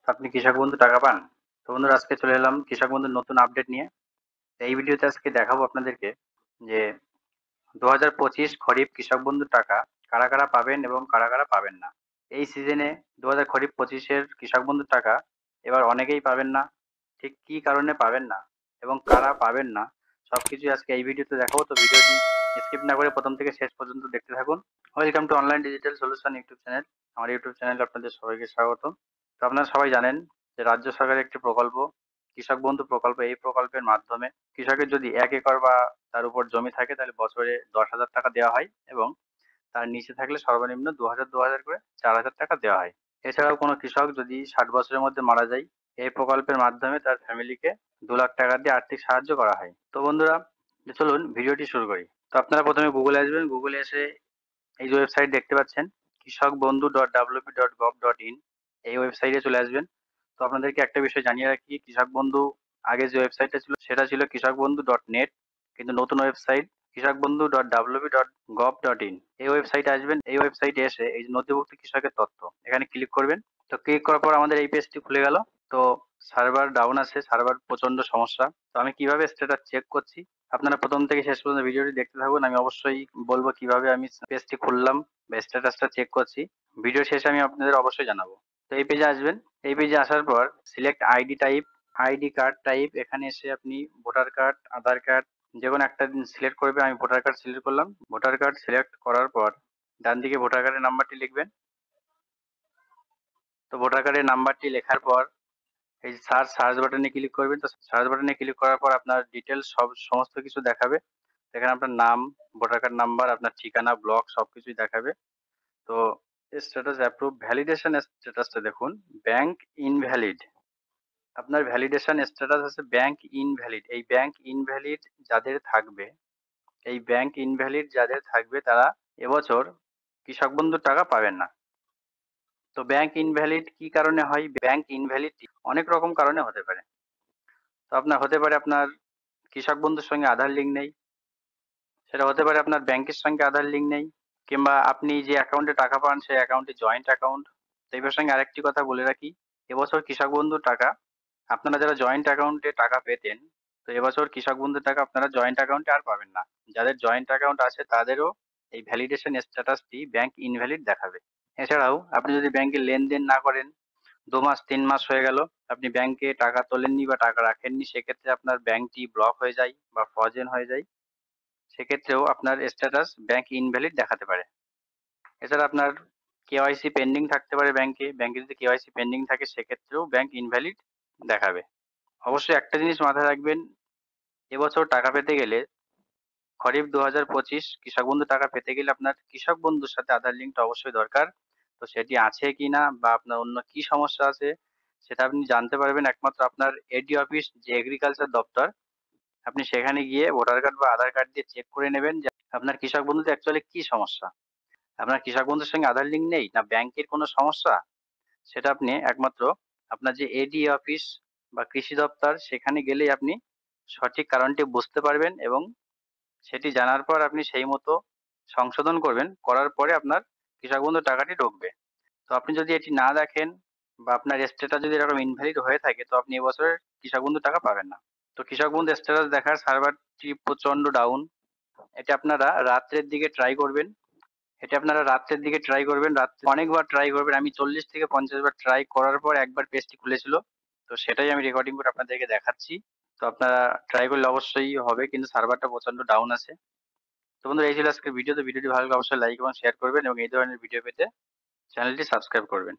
আপনি কৃষক বন্ধু টাকা পান? তো বন্ধুরা আজকে চলে এলাম কৃষক বন্ধুর নতুন আপডেট নিয়ে। তো এই ভিডিওতে আজকে দেখাবো আপনাদেরকে যে 2025 খরিফ কৃষক বন্ধুর টাকা কারা কারা পাবেন এবং কারা কারা পাবেন না। এই সিজনে 2000 খরিফ 25-এর কৃষক বন্ধুর টাকা এবার অনেকেই পাবেন না। ঠিক কি কারণে পাবেন না এবং কারা পাবেন না সবকিছুই আজকে এই ভিডিওতে দেখাবো। তো ভিডিওটি স্কিপ না করে প্রথম থেকে শেষ পর্যন্ত দেখতে থাকুন। Welcome to online digital solution YouTube channel. আমার ইউটিউব চ্যানেলে আপনাদের সবাইকে স্বাগত। তো আপনারা সবাই জানেন যে রাজ্য সরকারের একটি প্রকল্প কৃষক বন্ধু প্রকল্প। এই প্রকল্পের মাধ্যমে কৃষকের যদি 1 একর বা তার উপর জমি থাকে তাহলে বছরে 10,000 টাকা দেওয়া হয় এবং তার নিচে থাকলে সর্বনিম্ন 2,000 করে 4,000 টাকা দেওয়া হয়। এছাড়াও কোনো কৃষক যদি 60 বছরের মধ্যে মারা যায়, এই প্রকল্পের মাধ্যমে তার ফ্যামিলিকে 2 লাখ টাকা দিয়ে আর্থিক সাহায্য করা হয়। তো বন্ধুরা, চলুন ভিডিওটি শুরু করি। তো আপনারা প্রথমে গুগলে আসবেন। গুগলে এসে এই যে ওয়েবসাইট দেখতে পাচ্ছেন, কৃষক বন্ধু wp.gov.in, এই ওয়েবসাইটে চলে আসবেন। তো আপনাদেরকে একটা বিষয় জানিয়ে রাখি, কৃষক বন্ধু আগে যে ওয়েবসাইটটা ছিল সেটা ছিল কৃষক বন্ধু .net, কিন্তু নতুন ওয়েবসাইট কৃষক বন্ধু wp.gov.in। এই ওয়েবসাইটে আসবেন। এই ওয়েবসাইটে এসে এই যে নথিভুক্ত কৃষকের তথ্য, এখানে ক্লিক করবেন। তো ক্লিক করার পর আমাদের এই পেজটি খুলে গেল। তো সার্ভার ডাউন আছে, সার্ভার প্রচন্ড সমস্যা। তো আমি কিভাবে স্ট্যাটাস চেক করছি, আপনারা প্রথম থেকে শেষ পর্যন্ত ভিডিওটি দেখতে থাকুন। আমি অবশ্যই বলবো কিভাবে আমি পেজটি খুললাম বা স্ট্যাটাসটা চেক করছি। ভিডিও শেষে আমি আপনাদের অবশ্যই জানাবো। তো এই পেজে আসবেন। এই পেজে আসার পর select ID type, ID card type, এখানে এসে আপনি ভোটার কার্ড, আধার কার্ড যে কোনো একটা সিলেক্ট করবে। আমি ভোটার কার্ড সিলেক্ট করলাম। ভোটার কার্ড সিলেক্ট করার পর ডান দিকে ভোটার কার্ডের নাম্বারটি লিখবেন। তো ভোটার কার্ডের নাম্বারটি লেখার পর এই সার্চ বাটনে ক্লিক করবেন। তো সার্চ বাটনে ক্লিক করার পর আপনার ডিটেলস সমস্ত কিছু দেখাবে। এখানে আপনার নাম, ভোটার কার্ড নাম্বার, আপনার ঠিকানা, ব্লক সবকিছুই দেখাবে। তো স্ট্যাটাস অ্যাপ্রুভ, ভ্যালিডেশন স্ট্যাটাসটা দেখুন, ব্যাংক ইনভ্যালিড। আপনার ভ্যালিডেশন স্ট্যাটাস আছে ব্যাংক ইনভ্যালিড। এই ব্যাংক ইনভ্যালিড যাদের থাকবে, এই ব্যাংক ইনভ্যালিড যাদের থাকবে তারা এবছর কৃষক বন্ধুর টাকা পাবেন না। তো ব্যাংক ইনভ্যালিড কি কারণে হয়? ব্যাংক ইনভ্যালিড অনেক রকম কারণে হতে পারে। তো আপনার হতে পারে আপনার কৃষক বন্ধুর সঙ্গে আধার লিঙ্ক নেই, সেটা হতে পারে আপনার ব্যাংকের সঙ্গে আধার লিঙ্ক নেই, কিংবা আপনি যে অ্যাকাউন্টে টাকা পান সেই অ্যাকাউন্টে জয়েন্ট অ্যাকাউন্ট। তো এই প্রসঙ্গে আরেকটি কথা বলে রাখি, এবছর কৃষক বন্ধুর টাকা আপনারা যারা জয়েন্ট অ্যাকাউন্টে টাকা পেতেন, তো এবছর কৃষক বন্ধুর টাকা আপনারা জয়েন্ট অ্যাকাউন্টে আর পাবেন না। যাদের জয়েন্ট অ্যাকাউন্ট আছে তাদেরও এই ভ্যালিডেশন স্ট্যাটাসটি ব্যাংক ইনভ্যালিড দেখাবে। এছাড়াও আপনি যদি ব্যাংকে লেনদেন না করেন, 2 মাস 3 মাস হয়ে গেল আপনি ব্যাংকে টাকা তোলেননি বা টাকা রাখেননি, সেক্ষেত্রে আপনার ব্যাংকটি ব্লক হয়ে যায় বা ফ্রোজেন হয়ে যায়, সেক্ষেত্রেও আপনার স্ট্যাটাস ব্যাংক ইনভ্যালিড দেখাতে পারে। এছাড়া আপনার কেওয়াইসি পেন্ডিং থাকতে পারে ব্যাংকে। ব্যাংকে যদি কেওয়াইসি পেন্ডিং থাকে সেক্ষেত্রেও ব্যাংক ইনভ্যালিড দেখাবে। অবশ্যই একটা জিনিস মাথায় রাখবেন, এবছর টাকা পেতে গেলে খরিফ 2025 কৃষক বন্ধু টাকা পেতে গেলে আপনার কৃষক বন্ধুর সাথে আধার লিঙ্কটা অবশ্যই দরকার। তো সেটি আছে কিনা বা আপনার অন্য কি সমস্যা আছে সেটা আপনি জানতে পারবেন একমাত্র আপনার এডি অফিস, যে এগ্রিকালচার দপ্তর, আপনি সেখানে গিয়ে ভোটার কার্ড বা আধার কার্ড দিয়ে চেক করে নেবেন যে আপনার কৃষক বন্ধুতে অ্যাকচুয়ালি কি সমস্যা। আপনার কৃষক বন্ধুর সঙ্গে আধার লিঙ্ক নেই না ব্যাংকের কোনো সমস্যা, সেটা আপনি একমাত্র আপনার যে এডি অফিস বা কৃষি দপ্তর সেখানে গেলেই আপনি সঠিক কারণটি বুঝতে পারবেন এবং সেটি জানার পর আপনি সেই মতো সংশোধন করবেন। করার পরে আপনার কৃষক বন্ধু টাকাটি ঢুকবে। তো আপনি যদি এটি না দেখেন বা আপনার স্ট্যাটাস যদি এরকম ইনভ্যালিড হয়ে থাকে, তো আপনি এবছরের কৃষক বন্ধু টাকা পাবেন না। তো কৃষক বন্ধু স্ট্যাটাস দেখার সার্ভারটি প্রচন্ড ডাউন। এটা আপনারা রাত্রের দিকে ট্রাই করবেন। রাত্রে অনেকবার ট্রাই করবেন। আমি 40 থেকে 50 বার ট্রাই করার পর একবার পেজটি খুলেছিল। তো সেটাই আমি রেকর্ডিং করে আপনাদেরকে দেখাচ্ছি। তো আপনারা ট্রাই করলে অবশ্যই হবে, কিন্তু সার্ভারটা প্রচন্ড ডাউন আছে। তো বন্ধুরা, এই ছিল আজকের ভিডিও। তো ভিডিওটি ভালো লাগলে অবশ্যই লাইক এবং শেয়ার করবেন এবং এই ধরনের ভিডিও পেতে চ্যানেলটি সাবস্ক্রাইব করবেন।